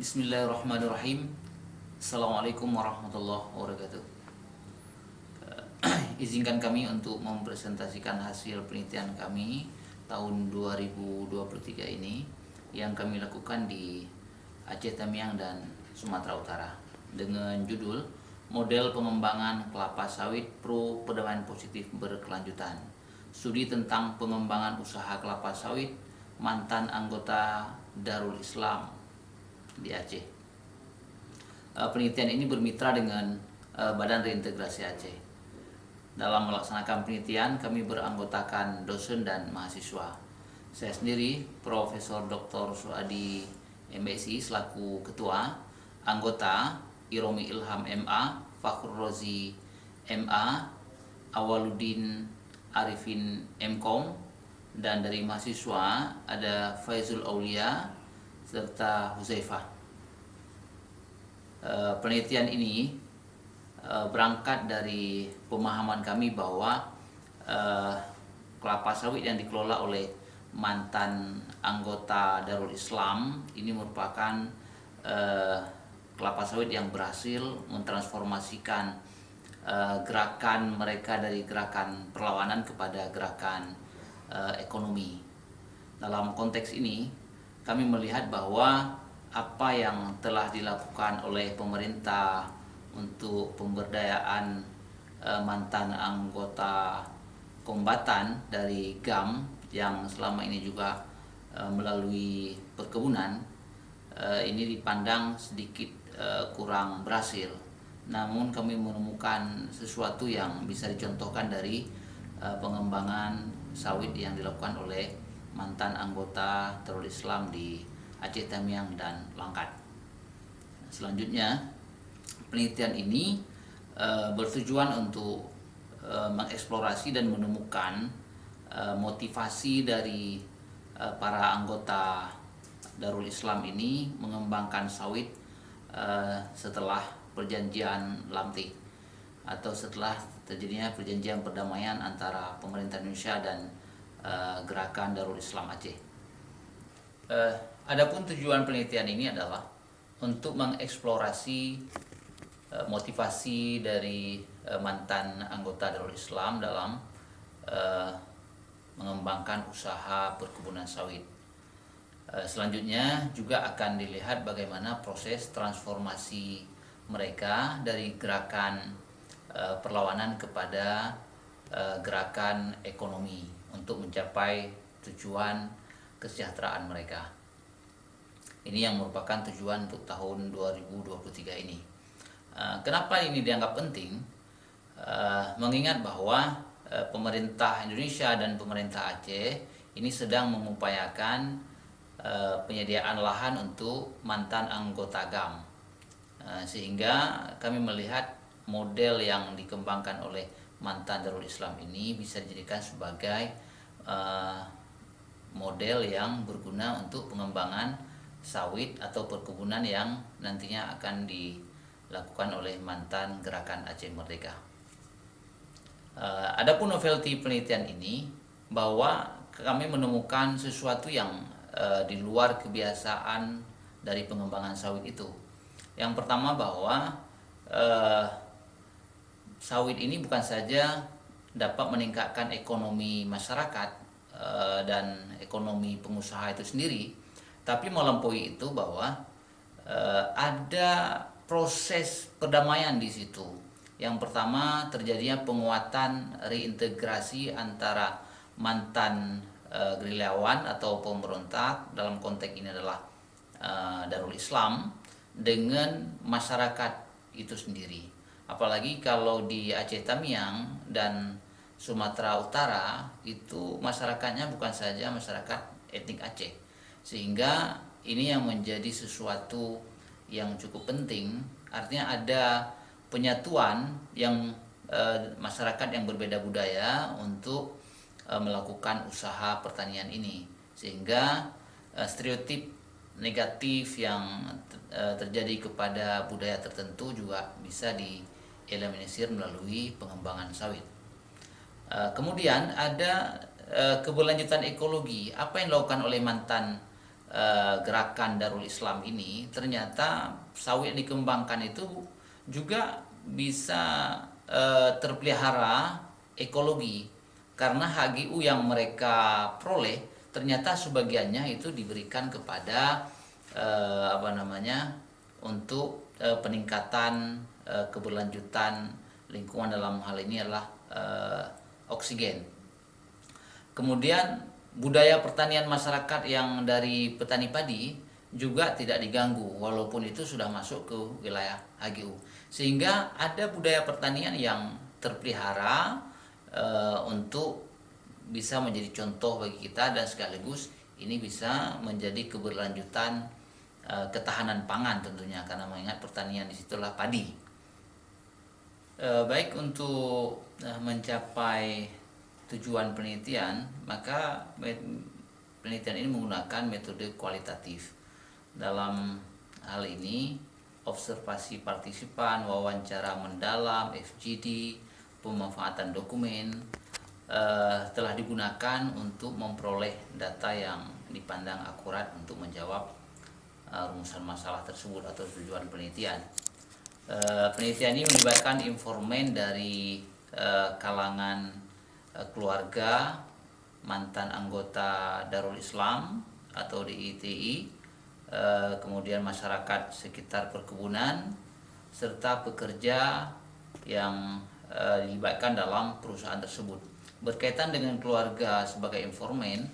Bismillahirrahmanirrahim. Assalamualaikum warahmatullahi wabarakatuh. Izinkan kami untuk mempresentasikan hasil penelitian kami tahun 2023 ini yang kami lakukan di Aceh Tamiang dan Sumatera Utara dengan judul Model Pengembangan Kelapa Sawit Pro Perdamaian Positif Berkelanjutan. Studi tentang pengembangan usaha kelapa sawit mantan anggota Darul Islam di Aceh. Penelitian ini bermitra dengan Badan Reintegrasi Aceh. Dalam melaksanakan penelitian, kami beranggotakan dosen dan mahasiswa. Saya sendiri, Profesor Dr. Suadi MSI selaku ketua, anggota Iromi Ilham MA, Fakhrul Rozi MA, Awaludin Arifin MKom, dan dari mahasiswa ada Faizul Aulia serta Huzaifah. Penelitian ini berangkat dari pemahaman kami bahwa kelapa sawit yang dikelola oleh mantan anggota Darul Islam ini merupakan kelapa sawit yang berhasil mentransformasikan gerakan mereka dari gerakan perlawanan kepada gerakan ekonomi. Dalam konteks ini kami melihat bahwa apa yang telah dilakukan oleh pemerintah untuk pemberdayaan mantan anggota kombatan dari GAM yang selama ini juga melalui perkebunan ini dipandang sedikit kurang berhasil. Namun kami menemukan sesuatu yang bisa dicontohkan dari pengembangan sawit yang dilakukan oleh mantan anggota Darul Islam di Aceh Tamiang dan Langkat. Selanjutnya, penelitian ini bertujuan untuk mengeksplorasi dan menemukan motivasi dari para anggota Darul Islam ini mengembangkan sawit setelah perjanjian Lamtik atau setelah terjadinya perjanjian perdamaian antara pemerintah Indonesia dan gerakan Darul Islam Aceh. Adapun tujuan penelitian ini adalah untuk mengeksplorasi motivasi dari mantan anggota Darul Islam dalam mengembangkan usaha perkebunan sawit. Selanjutnya juga akan dilihat bagaimana proses transformasi mereka dari gerakan perlawanan kepada gerakan ekonomi untuk mencapai tujuan kesejahteraan mereka. Ini yang merupakan tujuan untuk tahun 2023 ini. Kenapa ini dianggap penting? Mengingat bahwa pemerintah Indonesia dan pemerintah Aceh ini sedang mengupayakan penyediaan lahan untuk mantan anggota GAM. Sehingga kami melihat model yang dikembangkan oleh mantan Darul Islam ini bisa dijadikan sebagai model yang berguna untuk pengembangan sawit atau perkebunan yang nantinya akan dilakukan oleh mantan gerakan Aceh Merdeka. Adapun novelty penelitian ini bahwa kami menemukan sesuatu yang di luar kebiasaan dari pengembangan sawit itu. Yang pertama bahwa sawit ini bukan saja dapat meningkatkan ekonomi masyarakat dan ekonomi pengusaha itu sendiri, tapi melampaui itu bahwa ada proses perdamaian di situ. Yang pertama terjadinya penguatan reintegrasi antara mantan gerilyawan atau pemberontak, dalam konteks ini adalah Darul Islam, dengan masyarakat itu sendiri. Apalagi kalau di Aceh Tamiang dan Sumatera Utara itu masyarakatnya bukan saja masyarakat etnik Aceh, sehingga ini yang menjadi sesuatu yang cukup penting. Artinya ada penyatuan yang masyarakat yang berbeda budaya untuk melakukan usaha pertanian ini, sehingga stereotip negatif yang terjadi kepada budaya tertentu juga bisa dieliminir melalui pengembangan sawit. Kemudian ada keberlanjutan ekologi. Apa yang dilakukan oleh mantan gerakan Darul Islam ini, ternyata sawit yang dikembangkan itu juga bisa terpelihara ekologi, karena HGU yang mereka peroleh ternyata sebagiannya itu diberikan kepada untuk peningkatan keberlanjutan lingkungan, dalam hal ini adalah oksigen. Kemudian budaya pertanian masyarakat yang dari petani padi juga tidak diganggu walaupun itu sudah masuk ke wilayah HGU, sehingga ada budaya pertanian yang terpelihara untuk bisa menjadi contoh bagi kita, dan sekaligus ini bisa menjadi keberlanjutan ketahanan pangan tentunya, karena mengingat pertanian disitulah padi. Baik, untuk mencapai tujuan penelitian, maka penelitian ini menggunakan metode kualitatif. Dalam hal ini observasi partisipan, wawancara mendalam, FGD, pemanfaatan dokumen telah digunakan untuk memperoleh data yang dipandang akurat untuk menjawab rumusan masalah tersebut atau tujuan penelitian. Penelitian ini melibatkan informan dari kalangan keluarga, mantan anggota Darul Islam atau DITI, kemudian masyarakat sekitar perkebunan, serta pekerja yang dilibatkan dalam perusahaan tersebut. Berkaitan dengan keluarga sebagai informan,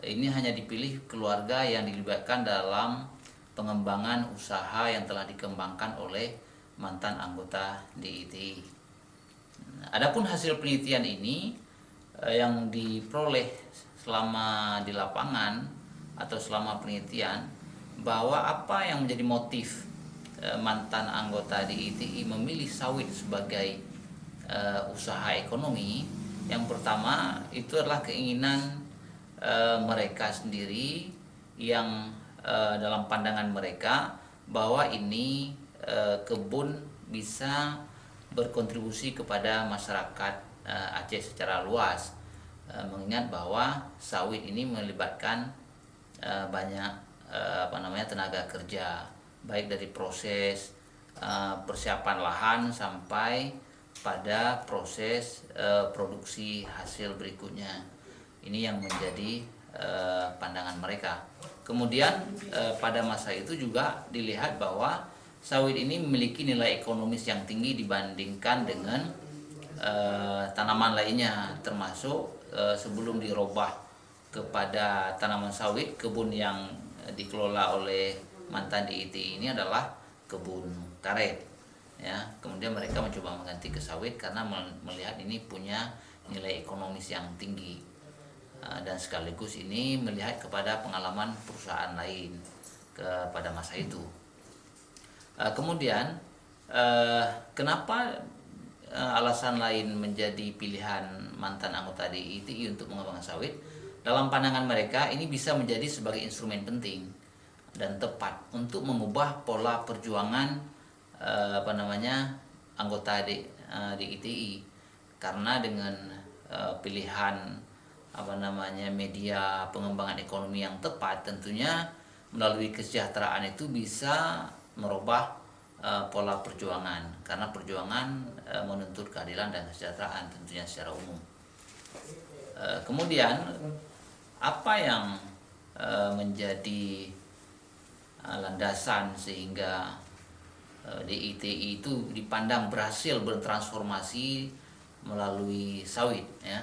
ini hanya dipilih keluarga yang dilibatkan dalam pengembangan usaha yang telah dikembangkan oleh mantan anggota DITI. Adapun hasil penelitian ini yang diperoleh selama di lapangan atau selama penelitian, bahwa apa yang menjadi motif mantan anggota DITI memilih sawit sebagai usaha ekonomi. Yang pertama itu adalah keinginan mereka sendiri yang dalam pandangan mereka bahwa ini kebun bisa berkontribusi kepada masyarakat Aceh secara luas, mengingat bahwa sawit ini melibatkan banyak tenaga kerja, baik dari proses persiapan lahan sampai pada proses produksi hasil berikutnya. Ini yang menjadi pandangan mereka. Kemudian pada masa itu juga dilihat bahwa sawit ini memiliki nilai ekonomis yang tinggi dibandingkan dengan tanaman lainnya, termasuk sebelum dirubah kepada tanaman sawit, kebun yang dikelola oleh mantan DITI ini adalah kebun karet, ya. Kemudian mereka mencoba mengganti ke sawit karena melihat ini punya nilai ekonomis yang tinggi, dan sekaligus ini melihat kepada pengalaman perusahaan lain pada masa itu. Kemudian kenapa alasan lain menjadi pilihan mantan anggota DITI untuk mengembangkan sawit? Dalam pandangan mereka ini bisa menjadi sebagai instrumen penting dan tepat untuk mengubah pola perjuangan anggota DITI, karena dengan pilihan media pengembangan ekonomi yang tepat, tentunya melalui kesejahteraan itu bisa merubah pola perjuangan, karena perjuangan menuntut keadilan dan kesejahteraan tentunya secara umum. Kemudian apa yang menjadi landasan sehingga DITI itu dipandang berhasil bertransformasi melalui sawit, ya.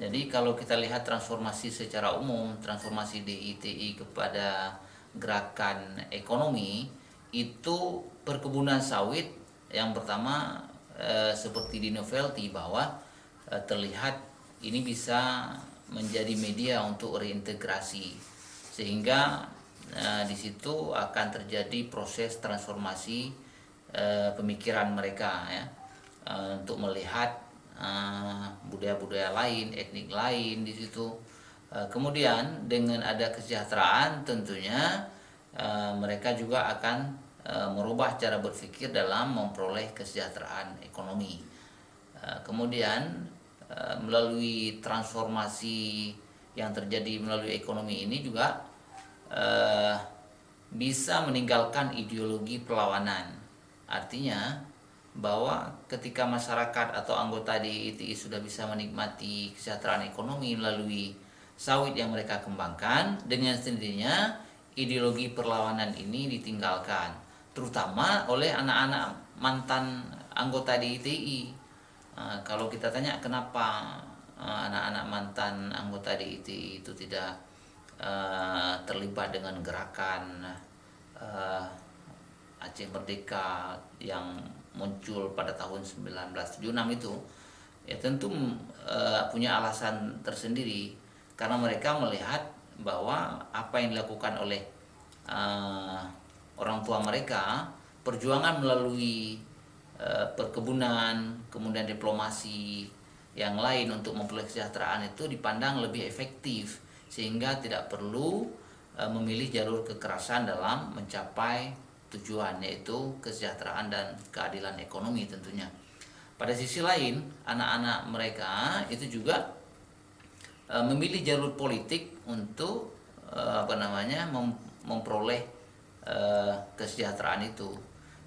Jadi kalau kita lihat transformasi secara umum, transformasi DITI kepada gerakan ekonomi, itu perkebunan sawit yang pertama seperti di novelty, bahwa terlihat ini bisa menjadi media untuk reintegrasi, sehingga di situ akan terjadi proses transformasi pemikiran mereka, ya, untuk melihat budaya-budaya lain, etnik lain di situ. Kemudian dengan ada kesejahteraan, tentunya mereka juga akan merubah cara berpikir dalam memperoleh kesejahteraan ekonomi. Kemudian melalui transformasi yang terjadi melalui ekonomi ini juga eh, bisa meninggalkan ideologi perlawanan. Artinya bahwa ketika masyarakat atau anggota di ITI sudah bisa menikmati kesejahteraan ekonomi melalui sawit yang mereka kembangkan, dengan sendirinya ideologi perlawanan ini ditinggalkan, terutama oleh anak-anak mantan anggota di ITI. Kalau kita tanya kenapa anak-anak mantan anggota di ITI itu tidak terlibat dengan gerakan Aceh Merdeka yang muncul pada tahun 1976 itu, ya tentu punya alasan tersendiri, karena mereka melihat bahwa apa yang dilakukan oleh orang tua mereka, perjuangan melalui perkebunan, kemudian diplomasi yang lain untuk memperoleh kesejahteraan itu dipandang lebih efektif, sehingga tidak perlu memilih jalur kekerasan dalam mencapai tujuan, yaitu kesejahteraan dan keadilan ekonomi tentunya. Pada sisi lain, anak-anak mereka itu juga memilih jalur politik untuk memperoleh kesejahteraan itu,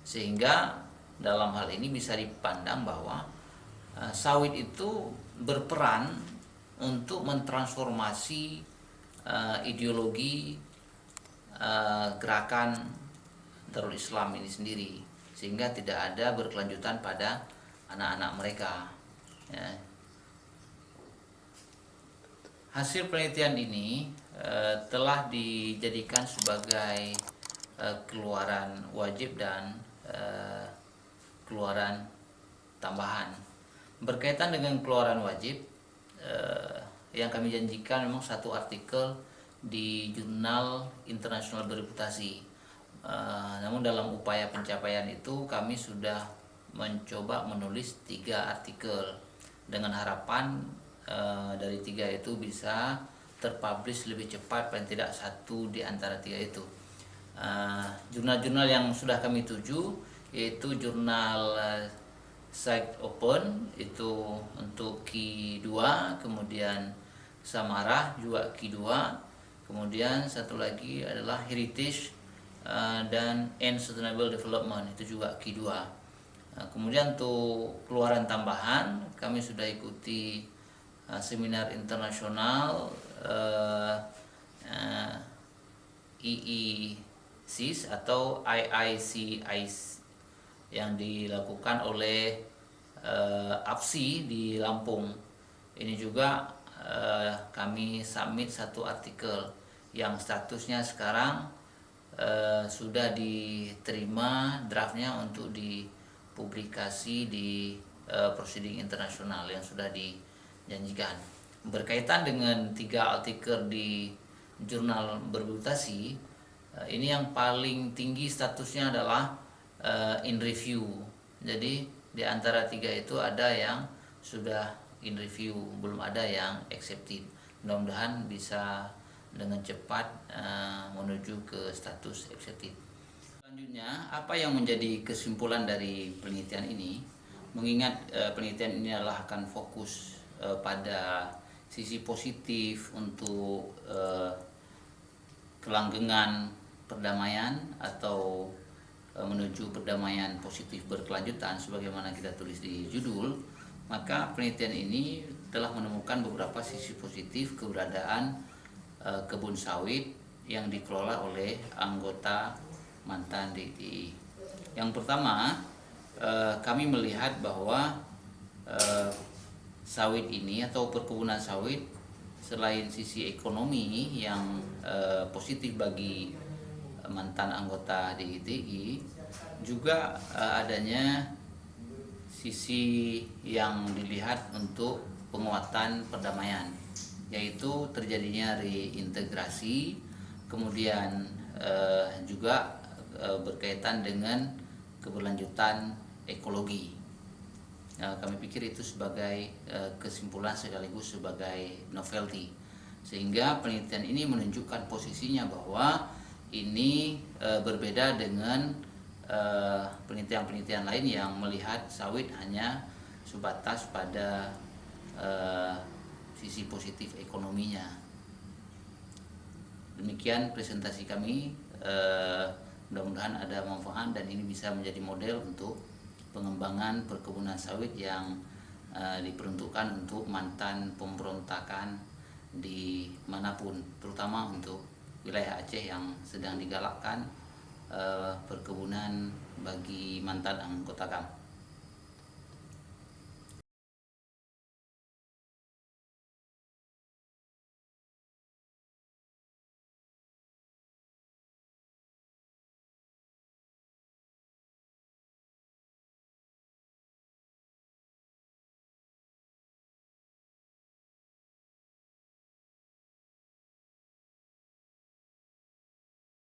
sehingga dalam hal ini bisa dipandang bahwa sawit itu berperan untuk mentransformasi ideologi gerakan Darul Islam ini sendiri, sehingga tidak ada berkelanjutan pada anak-anak mereka. Ya. Hasil penelitian ini telah dijadikan sebagai keluaran wajib dan keluaran tambahan. Berkaitan dengan keluaran wajib, yang kami janjikan memang satu artikel di jurnal internasional bereputasi. Namun dalam upaya pencapaian itu kami sudah mencoba menulis 3 artikel dengan harapan dari 3 itu bisa terpublish lebih cepat, paling tidak 1 di antara 3 itu. Jurnal-jurnal yang sudah kami tuju yaitu jurnal Site Open itu untuk Q2, kemudian Samarah juga Q2, kemudian satu lagi adalah Heritage dan Sustainable Development itu juga Q2. Kemudian untuk keluaran tambahan kami sudah ikuti seminar internasional IICIS atau IICIS yang dilakukan oleh APSI di Lampung. Ini juga kami submit 1 artikel yang statusnya sekarang sudah diterima draftnya untuk dipublikasi di proceeding internasional yang sudah dijanjikan. Berkaitan dengan 3 artikel di jurnal berputasi, ini yang paling tinggi statusnya adalah in review. Jadi di antara 3 itu ada yang sudah in review, belum ada yang accepted. Mudah-mudahan bisa dengan cepat menuju ke status accepted. Selanjutnya, apa yang menjadi kesimpulan dari penelitian ini? Mengingat penelitian ini adalah akan fokus pada sisi positif untuk kelanggengan perdamaian atau menuju perdamaian positif berkelanjutan sebagaimana kita tulis di judul, maka penelitian ini telah menemukan beberapa sisi positif keberadaan kebun sawit yang dikelola oleh anggota mantan DTI. Yang pertama, kami melihat bahwa sawit ini atau perkebunan sawit selain sisi ekonomi yang positif bagi mantan anggota DITI, juga adanya sisi yang dilihat untuk penguatan perdamaian, yaitu terjadinya reintegrasi, kemudian juga berkaitan dengan keberlanjutan ekologi. Kami pikir itu sebagai kesimpulan sekaligus sebagai novelty, sehingga penelitian ini menunjukkan posisinya bahwa ini berbeda dengan penelitian-penelitian lain yang melihat sawit hanya sebatas pada sisi positif ekonominya. Demikian presentasi kami. Mudah-mudahan ada manfaat dan ini bisa menjadi model untuk pengembangan perkebunan sawit yang diperuntukkan untuk mantan pemberontakan di manapun, terutama untuk wilayah Aceh yang sedang digalakkan perkebunan bagi mantan anggota KAM.